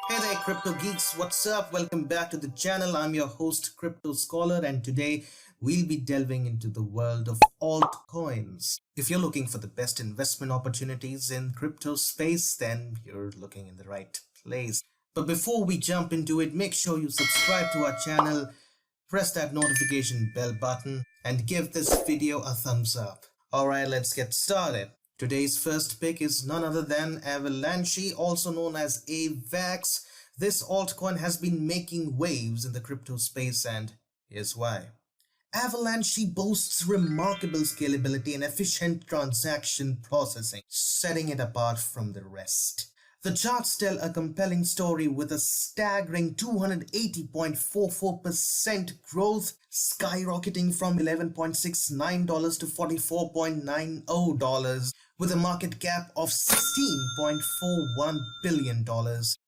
Hey there, crypto geeks, what's up? Welcome back to the channel. I'm your host, Crypto Scholar, and today we'll be delving into the world of altcoins. If you're looking for the best investment opportunities in crypto space, then you're looking in the right place. But before we jump into it, make sure you subscribe to our channel, press that notification bell button, and give this video a thumbs up. Alright, let's get started. Today's first pick is none other than Avalanche, also known as AVAX. This altcoin has been making waves in the crypto space, and here's why. Avalanche boasts remarkable scalability and efficient transaction processing, setting it apart from the rest. The charts tell a compelling story with a staggering 280.44% growth, skyrocketing from $11.69 to $44.90 with a market cap of $16.41 billion.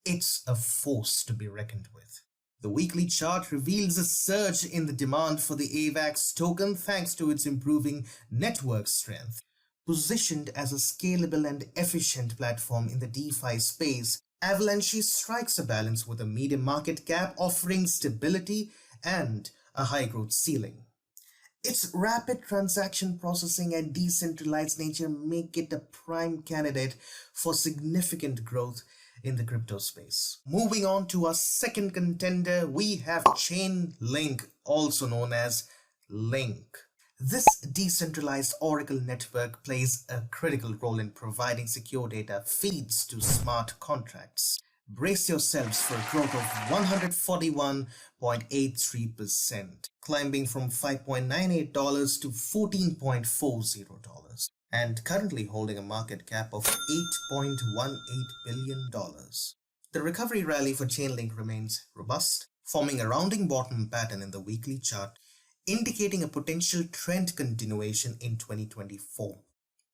It's a force to be reckoned with. The weekly chart reveals a surge in the demand for the AVAX token thanks to its improving network strength. Positioned as a scalable and efficient platform in the DeFi space, Avalanche strikes a balance with a medium market cap offering stability and a high growth ceiling. Its rapid transaction processing and decentralized nature make it a prime candidate for significant growth in the crypto space. Moving on to our second contender, we have Chainlink, also known as Link. This decentralized Oracle network plays a critical role in providing secure data feeds to smart contracts. Brace yourselves for a growth of 141.83%, climbing from $5.98 to $14.40, and currently holding a market cap of $8.18 billion. The recovery rally for Chainlink remains robust, forming a rounding bottom pattern in the weekly chart, indicating a potential trend continuation in 2024.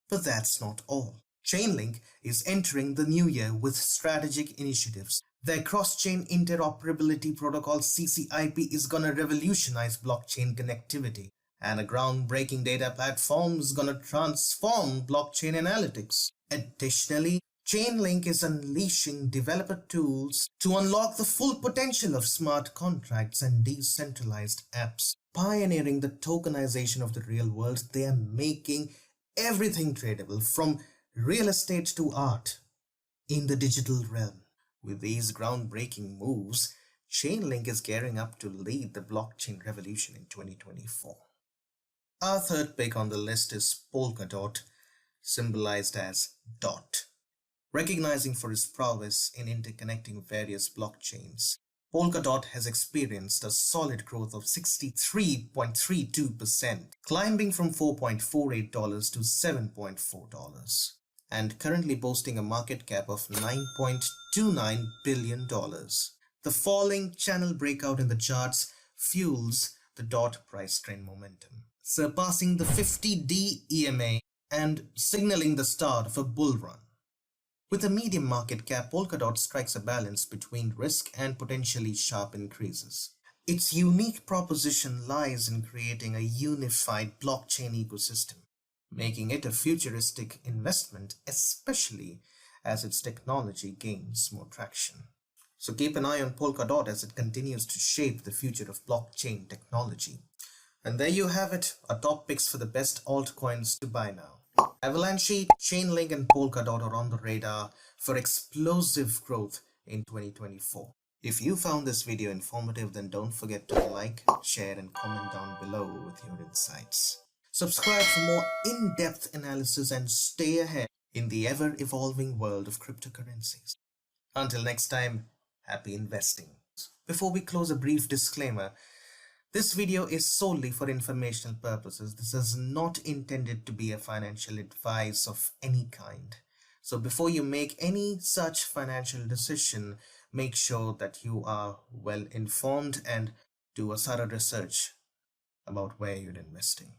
But that's not all. Chainlink is entering the new year with strategic initiatives. Their cross-chain interoperability protocol CCIP is gonna revolutionize blockchain connectivity, and a groundbreaking data platform is gonna transform blockchain analytics. Additionally, Chainlink is unleashing developer tools to unlock the full potential of smart contracts and decentralized apps. Pioneering the tokenization of the real world, they are making everything tradable, from real estate to art, in the digital realm. With these groundbreaking moves, Chainlink is gearing up to lead the blockchain revolution in 2024. Our third pick on the list is Polkadot, symbolized as DOT. Recognizing for its prowess in interconnecting various blockchains, Polkadot has experienced a solid growth of 63.32%, climbing from $4.48 to $7.4, and currently boasting a market cap of $9.29 billion. The falling channel breakout in the charts fuels the DOT price trend momentum, surpassing the 50-day EMA and signaling the start of a bull run. With a medium market cap, Polkadot strikes a balance between risk and potentially sharp increases. Its unique proposition lies in creating a unified blockchain ecosystem, making it a futuristic investment, especially as its technology gains more traction. So keep an eye on Polkadot as it continues to shape the future of blockchain technology. And there you have it, our top picks for the best altcoins to buy now. Avalanche, Chainlink, and Polkadot are on the radar for explosive growth in 2024. If you found this video informative, then don't forget to like, share, and comment down below with your insights. Subscribe for more in-depth analysis and stay ahead in the ever-evolving world of cryptocurrencies. Until next time, happy investing. Before we close, a brief disclaimer. This video is solely for informational purposes. This is not intended to be a financial advice of any kind. So before you make any such financial decision, make sure that you are well informed and do a thorough research about where you're investing.